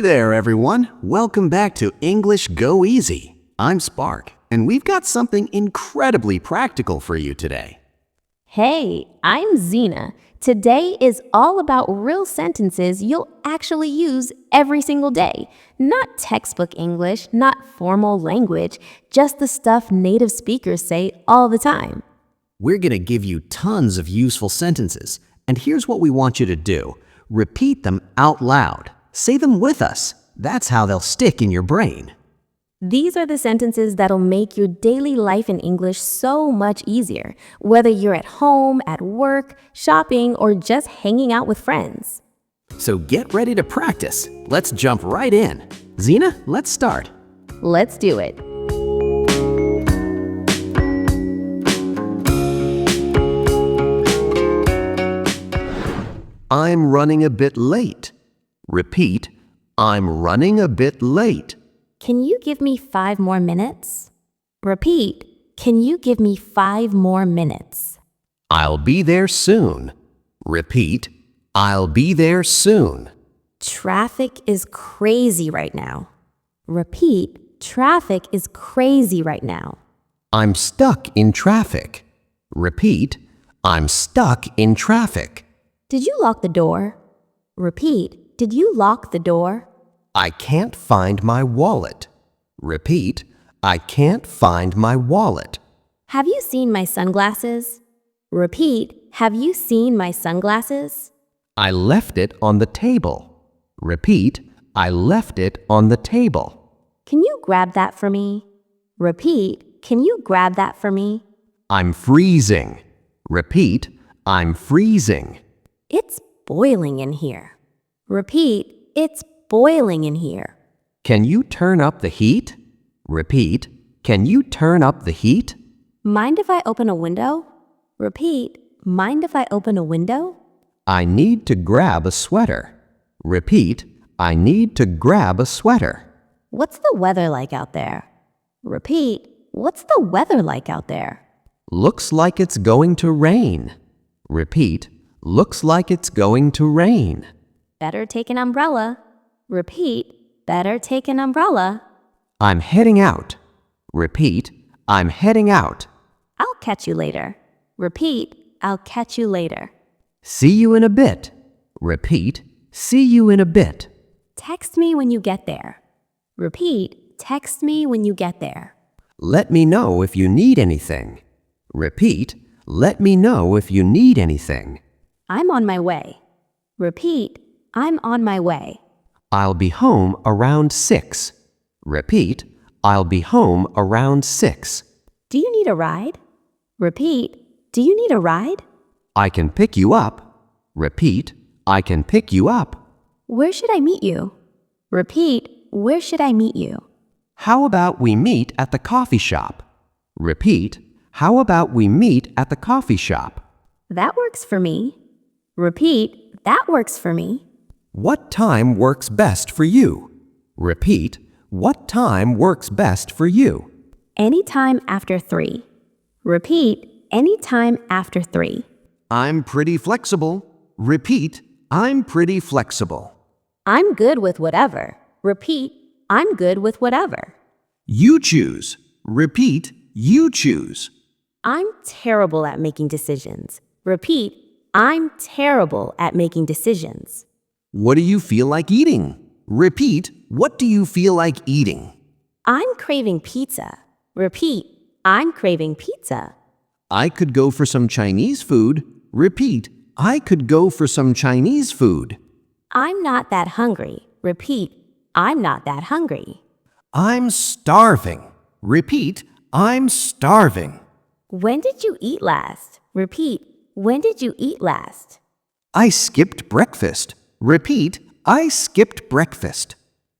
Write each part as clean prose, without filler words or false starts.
there, everyone. Welcome back to English Go Easy. I'm Spark, and we've got something incredibly practical for you today. Hey, I'm Xena. Today is all about real sentences you'll actually use every single day. Not textbook English, not formal language, just the stuff native speakers say all the time. We're going to give you tons of useful sentences, and here's what we want you to do. Repeat them out loud. Say them with us. That's how they'll stick in your brain. These are the sentences that'll make your daily life in English so much easier, whether you're at home, at work, shopping, or just hanging out with friends. So get ready to practice. Let's jump right in. Xena, let's start. Let's do it. I'm running a bit late. Repeat, I'm running a bit late. Can you give me 5 more minutes? Repeat, can you give me 5 more minutes? I'll be there soon. Repeat, I'll be there soon. Traffic is crazy right now. Repeat, traffic is crazy right now. I'm stuck in traffic. Repeat, I'm stuck in traffic. Did you lock the door? Repeat, did you lock the door? I can't find my wallet. Repeat, I can't find my wallet. Have you seen my sunglasses? Repeat, have you seen my sunglasses? I left it on the table. Repeat, I left it on the table. Can you grab that for me? Repeat, can you grab that for me? I'm freezing. Repeat, I'm freezing. It's boiling in here. Repeat, it's boiling in here. Can you turn up the heat? Repeat, can you turn up the heat? Mind if I open a window? Repeat, mind if I open a window? I need to grab a sweater. Repeat, I need to grab a sweater. What's the weather like out there? Repeat, what's the weather like out there? Looks like it's going to rain. Repeat, looks like it's going to rain. Better take an umbrella. Repeat, better take an umbrella. I'm heading out. Repeat, I'm heading out. I'll catch you later. Repeat, I'll catch you later. See you in a bit. Repeat, see you in a bit. Text me when you get there. Repeat, text me when you get there. Let me know if you need anything. Repeat, let me know if you need anything. I'm on my way. Repeat, I'm on my way. I'll be home around 6. Repeat, I'll be home around 6. Do you need a ride? Repeat, do you need a ride? I can pick you up. Repeat, I can pick you up. Where should I meet you? Repeat, where should I meet you? How about we meet at the coffee shop? Repeat, how about we meet at the coffee shop? That works for me. Repeat, that works for me. What time works best for you? Repeat, what time works best for you? Anytime after 3. Repeat, anytime after 3. I'm pretty flexible. Repeat, I'm pretty flexible. I'm good with whatever. Repeat, I'm good with whatever. You choose. Repeat, you choose. I'm terrible at making decisions. Repeat, I'm terrible at making decisions. What do you feel like eating? Repeat, what do you feel like eating? I'm craving pizza. Repeat, I'm craving pizza. I could go for some Chinese food. Repeat, I could go for some Chinese food. I'm not that hungry. Repeat, I'm not that hungry. I'm starving. Repeat, I'm starving. When did you eat last? Repeat, when did you eat last? I skipped breakfast. Repeat, I skipped breakfast.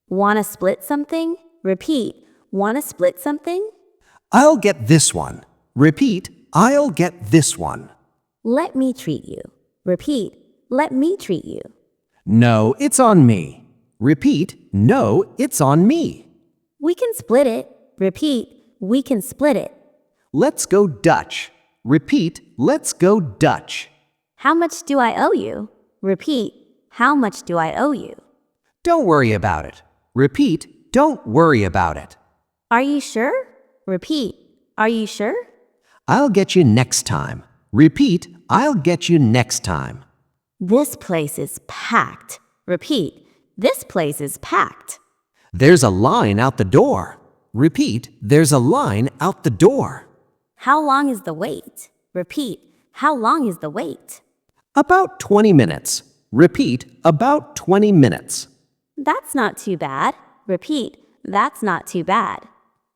Wanna split something? Repeat, wanna split something? I'll get this one. Repeat, I'll get this one. Let me treat you. Repeat, let me treat you. No, it's on me. Repeat, no, it's on me. We can split it. Repeat, we can split it. Let's go Dutch. Repeat, let's go Dutch. How much do I owe you? Repeat, how much do I owe you? Don't worry about it. Repeat, don't worry about it. Are you sure? Repeat. Are you sure? I'll get you next time. Repeat, I'll get you next time. This place is packed. Repeat. This place is packed. There's a line out the door. Repeat, there's a line out the door. How long is the wait? Repeat. How long is the wait? About 20 minutes. Repeat, about 20 minutes. That's not too bad. Repeat. That's not too bad.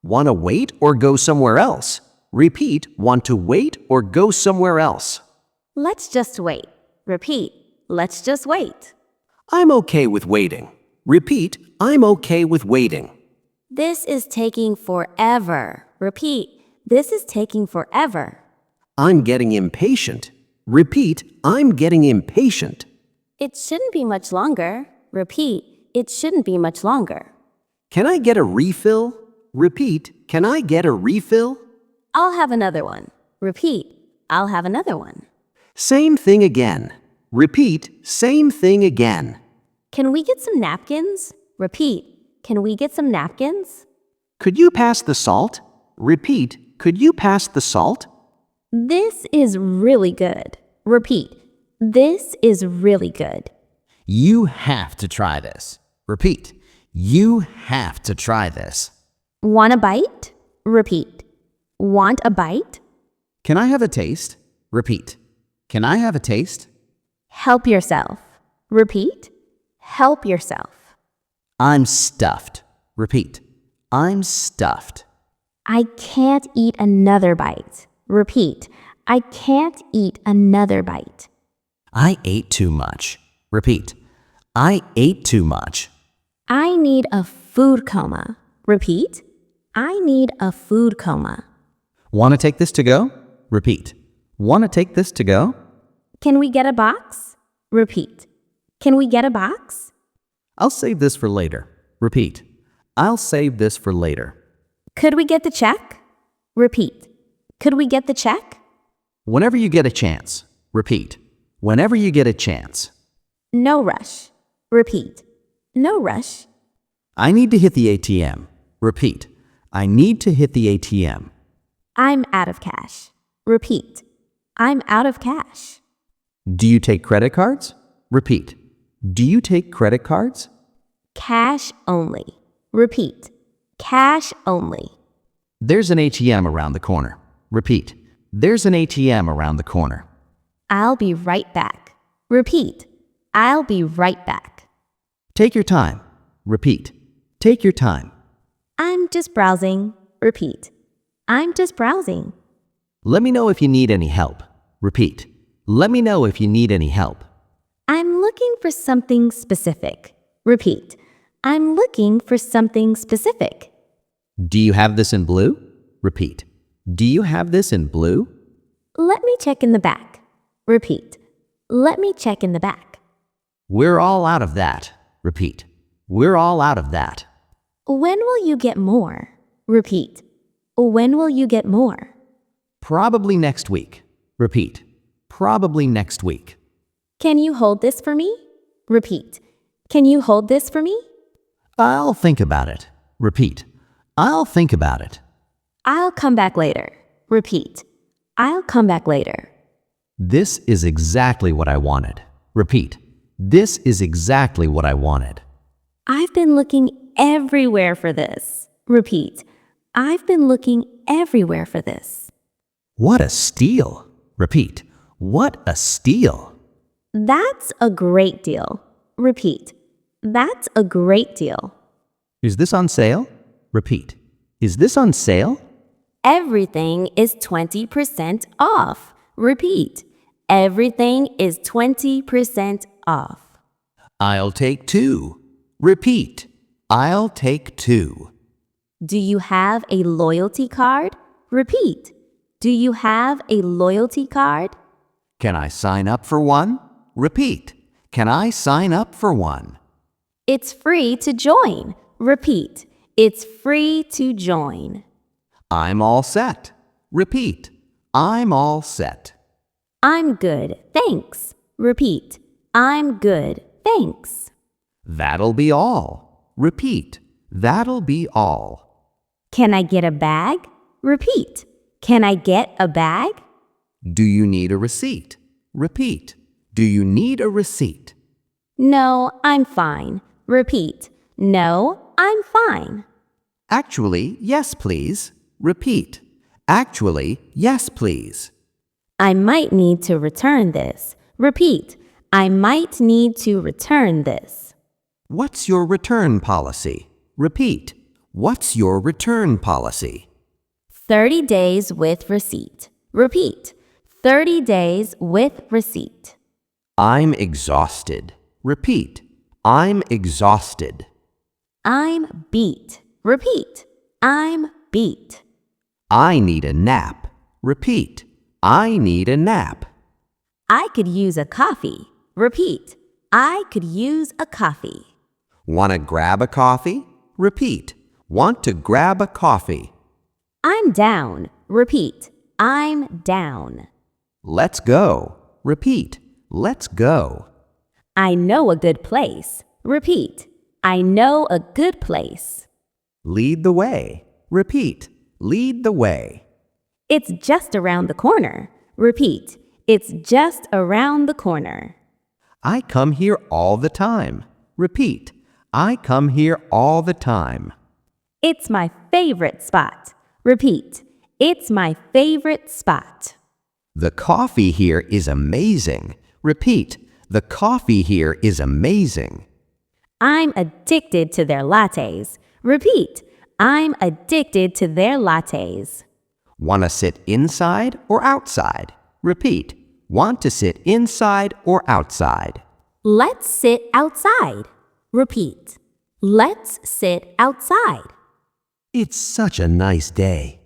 Want to wait or go somewhere else? Repeat, want to wait or go somewhere else? Let's just wait. Repeat. Let's just wait. I'm okay with waiting. Repeat, I'm okay with waiting. This is taking forever. Repeat. This is taking forever. I'm getting impatient. Repeat, I'm getting impatient. It shouldn't be much longer. Repeat. It shouldn't be much longer. Can I get a refill? Repeat, can I get a refill? I'll have another one. Repeat. I'll have another one. Same thing again. Repeat, same thing again. Can we get some napkins? Repeat. Can we get some napkins? Could you pass the salt? Repeat, could you pass the salt? This is really good. Repeat. This is really good. You have to try this. Repeat, you have to try this. Want a bite? Repeat. Want a bite? Can I have a taste? Repeat. Can I have a taste? Help yourself. Repeat. Help yourself. I'm stuffed. Repeat. I'm stuffed. I can't eat another bite. Repeat. I can't eat another bite. I ate too much. Repeat. I ate too much. I need a food coma. Repeat. I need a food coma. Want to take this to go? Repeat. Want to take this to go? Can we get a box? Repeat. Can we get a box? I'll save this for later. Repeat. I'll save this for later. Could we get the check? Repeat. Could we get the check? Whenever you get a chance. Repeat. Whenever you get a chance. No rush. Repeat. No rush. I need to hit the ATM. Repeat. I need to hit the ATM. I'm out of cash. Repeat. I'm out of cash. Do you take credit cards? Repeat. Do you take credit cards? Cash only. Repeat. Cash only. There's an ATM around the corner. Repeat. There's an ATM around the corner. I'll be right back. Repeat. I'll be right back. Take your time. Repeat. Take your time. I'm just browsing. Repeat. I'm just browsing. Let me know if you need any help. Repeat. Let me know if you need any help. I'm looking for something specific. Repeat. I'm looking for something specific. Do you have this in blue? Repeat. Do you have this in blue? Let me check in the back. Repeat. Let me check in the back. We're all out of that. Repeat. We're all out of that. When will you get more? Repeat. When will you get more? Probably next week. Repeat. Probably next week. Can you hold this for me? Repeat. Can you hold this for me? I'll think about it. Repeat. I'll think about it. I'll come back later. Repeat. I'll come back later. This is exactly what I wanted. Repeat. This is exactly what I wanted. I've been looking everywhere for this. Repeat. I've been looking everywhere for this. What a steal. Repeat. What a steal. That's a great deal. Repeat. That's a great deal. Is this on sale? Repeat. Is this on sale? Everything is 20% off. Repeat. Everything is 20% off. I'll take two. Repeat. I'll take two. Do you have a loyalty card? Repeat. Do you have a loyalty card? Can I sign up for one? Repeat. Can I sign up for one? It's free to join. Repeat. It's free to join. I'm all set. Repeat. I'm all set. I'm good, thanks. Repeat. I'm good, thanks. That'll be all. Repeat. That'll be all. Can I get a bag? Repeat. Can I get a bag? Do you need a receipt? Repeat. Do you need a receipt? No, I'm fine. Repeat. No, I'm fine. Actually, yes, please. Repeat. Actually, yes, please. I might need to return this. Repeat. I might need to return this. What's your return policy? Repeat. What's your return policy? 30 days with receipt. Repeat. 30 days with receipt. I'm exhausted. Repeat. I'm exhausted. I'm beat. Repeat. I'm beat. I need a nap. Repeat. I need a nap. I could use a coffee. Repeat. I could use a coffee. Want to grab a coffee? Repeat. Want to grab a coffee. I'm down. Repeat. I'm down. Let's go. Repeat. Let's go. I know a good place. Repeat. I know a good place. Lead the way. Repeat. Lead the way. It's just around the corner. Repeat. It's just around the corner. I come here all the time. Repeat. I come here all the time. It's my favorite spot. Repeat. It's my favorite spot. The coffee here is amazing. Repeat. The coffee here is amazing. I'm addicted to their lattes. Repeat. I'm addicted to their lattes. Want to sit inside or outside? Repeat. Want to sit inside or outside? Let's sit outside. Repeat. Let's sit outside. It's such a nice day.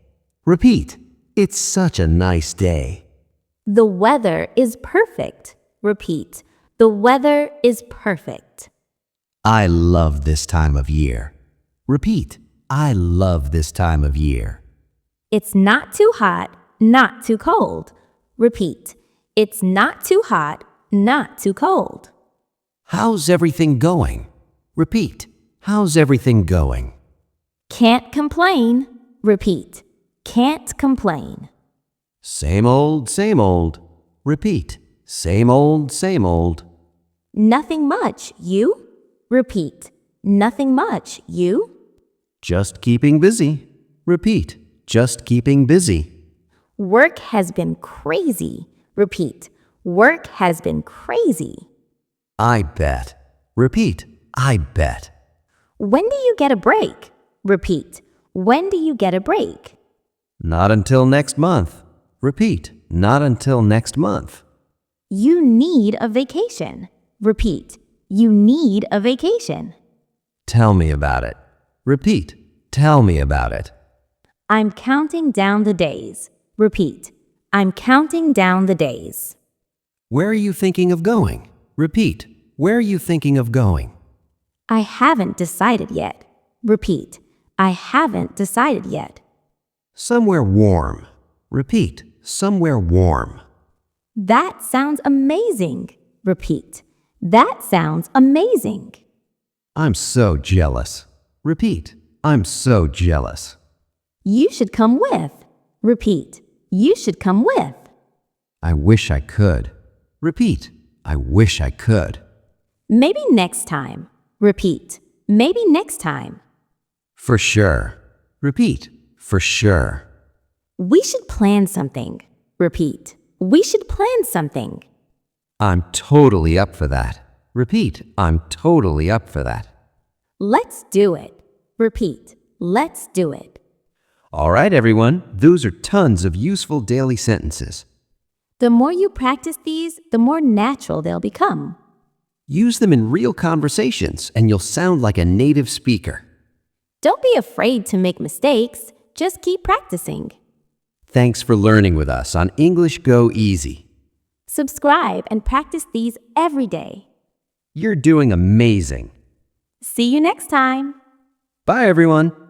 Repeat. It's such a nice day. The weather is perfect. Repeat. The weather is perfect. I love this time of year. Repeat. I love this time of year. It's not too hot, not too cold. Repeat. It's not too hot, not too cold. How's everything going? Repeat. How's everything going? Can't complain. Repeat. Can't complain. Same old, same old. Repeat. Same old, same old. Nothing much, you? Repeat. Nothing much, you? Just keeping busy. Repeat. Just keeping busy. Work has been crazy. Repeat. Work has been crazy. I bet. Repeat. I bet. When do you get a break? Repeat. When do you get a break? Not until next month. Repeat. Not until next month. You need a vacation. Repeat. You need a vacation. Tell me about it. Repeat. Tell me about it. I'm counting down the days. Repeat. I'm counting down the days. Where are you thinking of going? Repeat. Where are you thinking of going? I haven't decided yet. Repeat. I haven't decided yet. Somewhere warm. Repeat. Somewhere warm. That sounds amazing. Repeat. That sounds amazing. I'm so jealous. Repeat. I'm so jealous. You should come with. Repeat. You should come with. I wish I could. Repeat. I wish I could. Maybe next time. Repeat. Maybe next time. For sure. Repeat. For sure. We should plan something. Repeat. We should plan something. I'm totally up for that. Repeat. I'm totally up for that. Let's do it. Repeat. Let's do it. All right, everyone. Those are tons of useful daily sentences. The more you practice these, the more natural they'll become. Use them in real conversations and you'll sound like a native speaker. Don't be afraid to make mistakes. Just keep practicing. Thanks for learning with us on English Go Easy. Subscribe and practice these every day. You're doing amazing. See you next time. Bye, everyone.